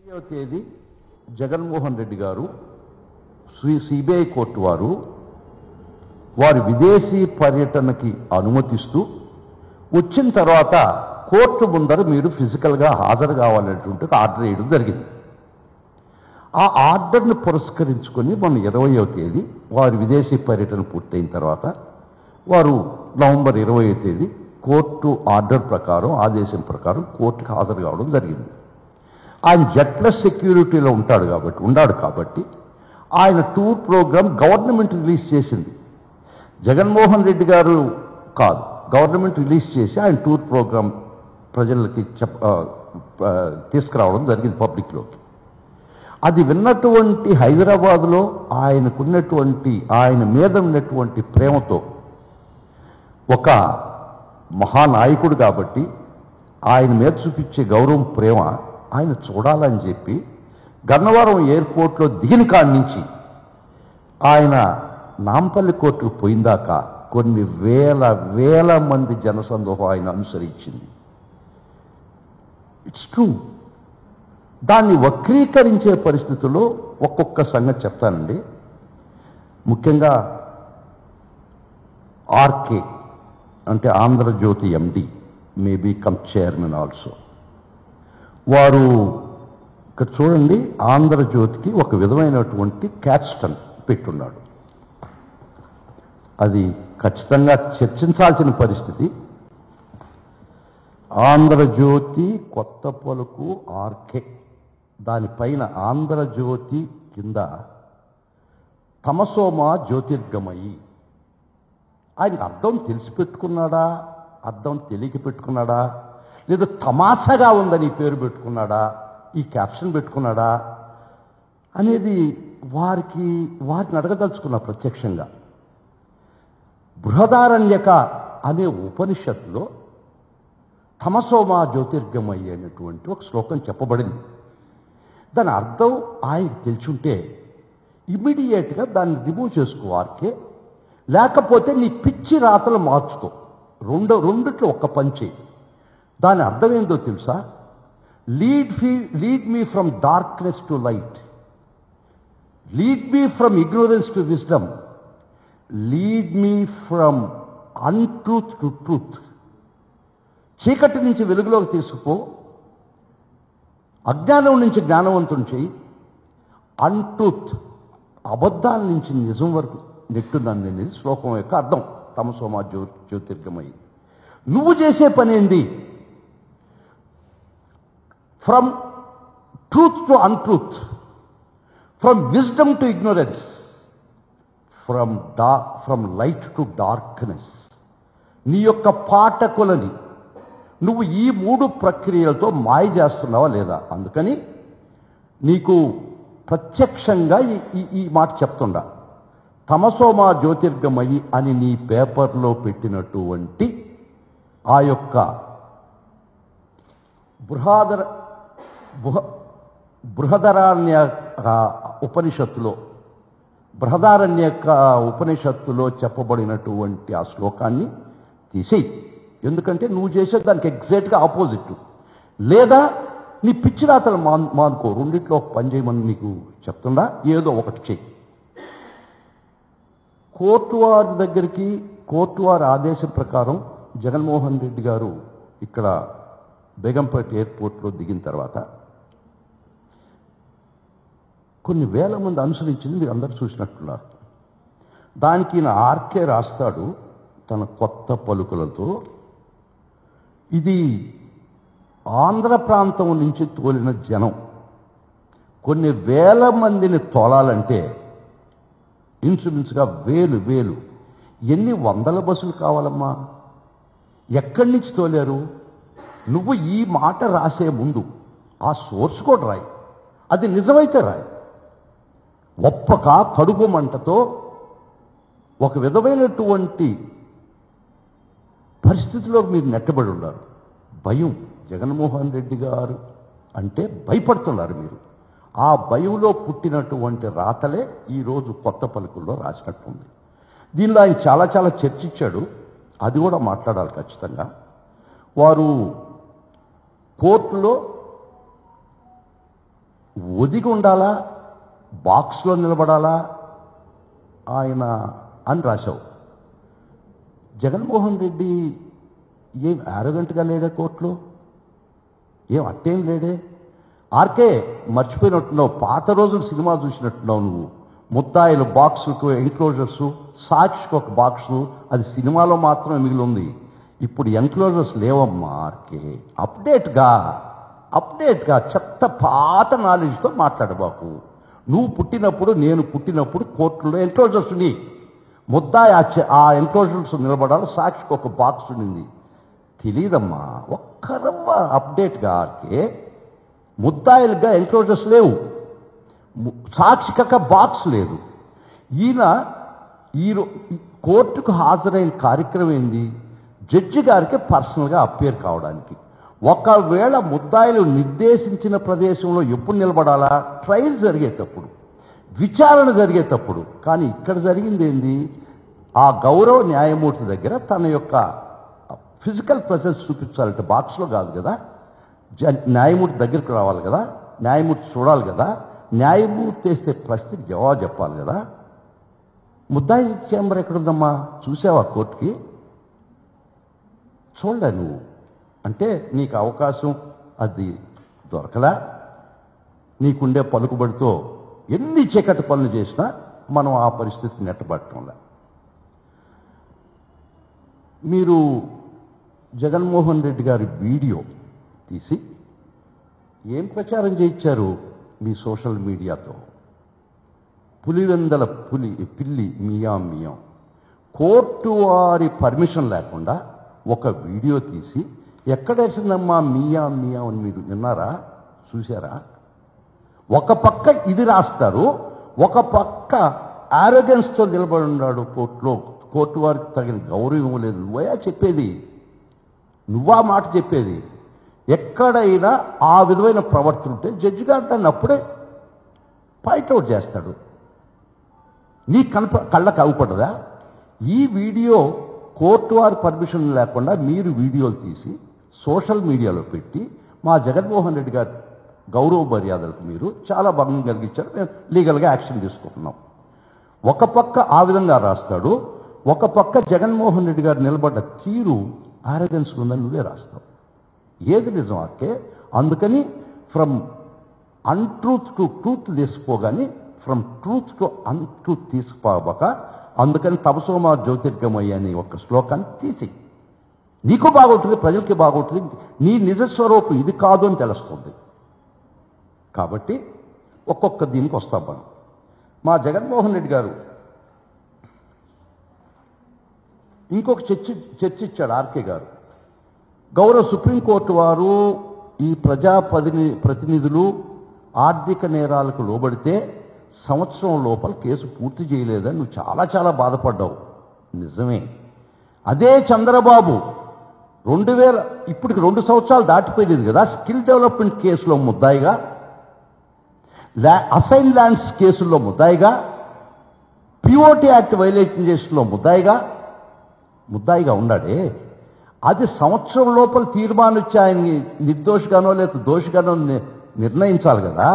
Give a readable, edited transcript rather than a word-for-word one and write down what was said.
తేదీ జగన్మోహన్ రెడ్డి గారు CBI court వారి విదేశీ పర్యటనకి అనుమతిస్తూ వచ్చిన తర్వాత కోర్టు ముందర మీరు ఫిజికల్గా హాజరు కావాలనేటువంటి ఆర్డర్ వేయడం జరిగింది. ఆ ఆర్డర్ని పురస్కరించుకొని మొన్న 20వ తేదీ వారి విదేశీ పర్యటన పూర్తయిన తర్వాత వారు నవంబర్ 20వ తేదీ కోర్టు ఆర్డర్ ప్రకారం ఆదేశం ప్రకారం కోర్టుకు హాజరు కావడం జరిగింది. ఆయన జెట్లెస్ సెక్యూరిటీలో ఉన్నాడు కాబట్టి ఆయన టూర్ ప్రోగ్రామ్ గవర్నమెంట్ రిలీజ్ చేసింది. జగన్మోహన్ రెడ్డి గారు కాదు, గవర్నమెంట్ రిలీజ్ చేసి ఆయన టూర్ ప్రోగ్రామ్ ప్రజలకి తీసుకురావడం జరిగింది పబ్లిక్లోకి. అది విన్నటువంటి హైదరాబాదులో ఆయన మీద ఉన్నటువంటి ప్రేమతో ఒక మహానాయకుడు కాబట్టి ఆయన మీద చూపించే గౌరవం ప్రేమ ఆయన చూడాలని చెప్పి గన్నవరం ఎయిర్పోర్ట్లో దిగిన కాడి నుంచి ఆయన నాంపల్లి కోర్టుకు పోయిందాకా కొన్ని వేల మంది జనసందోహం ఆయన అనుసరించింది. It's true. దాన్ని వక్రీకరించే పరిస్థితుల్లో ఒక్కొక్క సంగతి చెప్తానండి. ముఖ్యంగా ఆర్కే అంటే ఆంధ్రజ్యోతి ఎండి, మేబీ కమ్ చైర్మన్ ఆల్సో. వారు ఇక్కడ చూడండి, ఆంధ్రజ్యోతికి ఒక విధమైనటువంటి క్యాప్స్టన్ పెట్టున్నాడు. అది ఖచ్చితంగా చర్చించాల్సిన పరిస్థితి. ఆంధ్రజ్యోతి కొత్త పలుకు ఆర్కే, దానిపైన ఆంధ్రజ్యోతి కింద తమసోమ జ్యోతిర్గమయి. ఆయనకు అర్థం తెలిసి పెట్టుకున్నాడా, అర్థం తెలియక పెట్టుకున్నాడా, లేదా తమాషాగా ఉందని పేరు పెట్టుకున్నాడా, ఈ క్యాప్షన్ పెట్టుకున్నాడా అనేది వారిని అడగదలుచుకున్న ప్రత్యక్షంగా. బృహదారణ్యక అనే ఉపనిషత్తులో తమసోమ జ్యోతిర్గమయి అనేటువంటి ఒక శ్లోకం చెప్పబడింది. దాని అర్థం ఆయనకు తెలుసుంటే ఇమ్మీడియట్గా దాన్ని రిమూవ్ చేసుకో ఆర్కే, లేకపోతే నీ పిచ్చి రాతలు మార్చుకో. రెండిట్లో ఒక్క పని చేయి. దాని అర్థం ఏందో తెలుసా? Lead me from darkness to light, lead me from ignorance to wisdom, lead me from untruth to truth. చీకటి నుంచి వెలుగులోకి తీసుకుపో, అజ్ఞానం నుంచి జ్ఞానవంతుని చేయి, అన్ట్రూత్ అబద్ధాల నుంచి నిజం వరకు నెట్టున్నాను అనేది శ్లోకం యొక్క అర్థం. తమసోమ జ్యోతిర్గమయి. నువ్వు చేసే పని ఏంది? From truth to untruth, from wisdom to ignorance, from light to darkness. నీ యొక్క పాఠకులని నువ్వు ఈ 3 ప్రక్రియలతో మాయ చేస్తున్నావా లేదా? అందుకని నీకు ప్రత్యక్షంగా ఈ మాట చెప్తుండా. తమసోమ జ్యోతిర్గమయి అని నీ పేపర్లో పెట్టినటువంటి ఆ యొక్క బృహదారణ్య ఉపనిషత్తులో చెప్పబడినటువంటి ఆ శ్లోకాన్ని తీసేయి. ఎందుకంటే నువ్వు చేసే దానికి ఎగ్జాక్ట్గా ఆపోజిట్. లేదా నీ పిచ్చి రాతలు మానుకో. రెండిట్లో ఒక పని చేయమని నీకు చెప్తుండా, ఏదో ఒకటి చెయ్యి. కోర్టు వారి ఆదేశం ప్రకారం జగన్మోహన్ రెడ్డి గారు ఇక్కడ బేగంపేట ఎయిర్పోర్ట్లో దిగిన తర్వాత కొన్ని వేల మంది అనుసరించింది మీరు అందరూ చూసినట్టున్నారు. దానికి ఈయన ఆర్కే రాస్తాడు తన కొత్త పలుకులతో, ఇది ఆంధ్ర ప్రాంతం నుంచి తోలిన జనం. కొన్ని వేల మందిని తోలాలంటే ఇన్సురెన్స్గా వేలు ఎన్ని వందల బస్సులు కావాలమ్మా? ఎక్కడి నుంచి తోలారు? నువ్వు ఈ మాట రాసే ముందు ఆ సోర్స్ కూడా రాయి. అది నిజమైతే రాయి. ఒప్పక కడుపు మంటతో ఒక విధమైనటువంటి పరిస్థితిలో మీరు నెట్టబడి ఉన్నారు. భయం. జగన్మోహన్ రెడ్డి గారు అంటే భయపడుతున్నారు మీరు. ఆ భయంలో పుట్టినటువంటి రాతలే ఈరోజు కొత్త పలుకుల్లో రాసినట్టుంది. దీనిలో ఆయన చాలా చర్చించాడు. అది కూడా మాట్లాడాలి ఖచ్చితంగా. వారు కోర్టులో ఒదిగి ఉండాలా, బాక్స్లో నిలబడాలా ఆయన అని రాశావు. జగన్మోహన్ రెడ్డి ఏం యారోగెంట్గా లేడే కోర్టులో? ఏం అట్టేం లేడే? ఆర్కే మర్చిపోయినట్టున్నావు, పాత రోజులు సినిమా చూసినట్టున్నావు నువ్వు. ముద్దాయిలు బాక్సుకు ఎన్క్లోజర్సు, సాక్షికి ఒక బాక్సు, అది సినిమాలో మాత్రమే మిగిలి ఉంది. ఇప్పుడు ఎన్క్లోజర్స్ లేవమ్మా ఆర్కే. అప్డేట్గా చెత్త పాత నాలెడ్జ్తో మాట్లాడబాకు. నువ్వు పుట్టినప్పుడు, నేను పుట్టినప్పుడు కోర్టులో ఎన్క్లోజర్స్ ఉంది. ముద్దాయి ఆ ఎన్క్లోజర్స్ నిలబడాలి, సాక్షికి ఒక బాక్స్ ఉండింది. తెలీదమ్మా, ఒక్కరవ్వ అప్డేట్గా ఆర్కే. ముద్దాయిలుగా ఎన్క్లోజర్స్ లేవు, సాక్షికక బాక్స్ లేదు. ఈయన కోర్టుకు హాజరైన కార్యక్రమం ఏంది? జడ్జి గారికి పర్సనల్గా అప్పేర్ కావడానికి. ఒకవేళ ముద్దాయిలు నిర్దేశించిన ప్రదేశంలో ఎప్పుడు నిలబడాలా? ట్రయల్ జరిగేటప్పుడు, విచారణ జరిగేటప్పుడు. కానీ ఇక్కడ జరిగింది ఏంది? ఆ గౌరవ న్యాయమూర్తి దగ్గర తన యొక్క ఫిజికల్ ప్రెసెన్స్ చూపించాలంటే బాక్స్లో కాదు కదా, న్యాయమూర్తి దగ్గరికి రావాలి కదా, న్యాయమూర్తి చూడాలి కదా, న్యాయమూర్తి వేస్తే ప్రశ్నకి జవాబు చెప్పాలి కదా. ముద్దాయి చేంబర్ ఎక్కడుందమ్మా? చూసావా కోర్టుకి? చూడలే నువ్వు. అంటే నీకు అవకాశం అది దొరకలా. నీకుండే పలుకుబడితో ఎన్ని చీకటి పనులు చేసినా మనం ఆ పరిస్థితిని నెట్టబట్టంలా. మీరు జగన్మోహన్ రెడ్డి గారి వీడియో తీసి ఏం ప్రచారం చేయించారు మీ సోషల్ మీడియాతో? పులివెందల పిల్లి మియాం మియాం. కోర్టు వారి పర్మిషన్ లేకుండా ఒక వీడియో తీసి ఎక్కడేసిందమ్మా మియాం మియాం అని మీరు విన్నారా? చూసారా? ఒక పక్క ఇది రాస్తారు, ఒక పక్క ఆరోగెన్స్తో నిలబడి ఉన్నాడు కోర్టులో. కోర్టు వారికి తగిన గౌరవం ఇవ్వలేదు. నువ్వయా చెప్పేది? నువ్వా మాట చెప్పేది? ఎక్కడైనా ఆ విధమైన ప్రవర్తన ఉంటే జడ్జి గారు దాన్ని అప్పుడే పాయింట్అవుట్ చేస్తాడు. నీ కళ్ళకు అవ్వకూడదా? ఈ వీడియో కోర్టు వారి పర్మిషన్ లేకుండా మీరు వీడియోలు తీసి సోషల్ మీడియాలో పెట్టి మా జగన్మోహన్ రెడ్డి గారి గౌరవ మర్యాదలకు మీరు చాలా భంగం కలిగించారు, మేము లీగల్గా యాక్షన్ తీసుకుంటున్నాం. ఒక పక్క ఆ విధంగా రాస్తాడు, ఒక పక్క జగన్మోహన్ రెడ్డి గారు నిలబడ్డ తీరు ఆరోగెన్స్ ఉందని నువ్వే రాస్తావు. ఏది నిజం ఆర్కే? అందుకని ఫ్రమ్ అన్ట్రూత్ టు ట్రూత్ తీసుకోగాని ఫ్రమ్ ట్రూత్ టు అన్ట్రూత్ తీసుకుపోక, అందుకని తపసోమా జ్యోతిర్గమయ్య అని ఒక శ్లోకాన్ని తీసి నీకు బాగుంటుంది, ప్రజలకి బాగుంటుంది, నీ నిజస్వరూపం ఇది కాదు అని తెలుస్తుంది. కాబట్టి ఒక్కొక్క దీనికి వస్తాం మనం. మా జగన్మోహన్ రెడ్డి గారు ఇంకొక చర్చించాడు ఆర్కే గారు. గౌరవ సుప్రీంకోర్టు వారు ఈ ప్రతినిధులు ఆర్థిక నేరాలకు లోబడితే సంవత్సరం లోపల కేసు పూర్తి చేయలేదని నువ్వు చాలా చాలా బాధపడ్డావు. నిజమే. అదే చంద్రబాబు 2000 ఇప్పటికి 2 సంవత్సరాలు దాటిపోయింది కదా, స్కిల్ డెవలప్మెంట్ కేసులో ముద్దాయిగా, అసైన్ ల్యాండ్స్ కేసుల్లో ముద్దాయిగా, పిఓటి యాక్ట్ వైలేషన్ కేసులో ముద్దాయిగా ఉన్నాడే. అది సంవత్సరం లోపల తీర్మానం ఇచ్చి ఆయన్ని నిర్దోషిగానో లేదా దోషిగానో నిర్ణయించాలి కదా.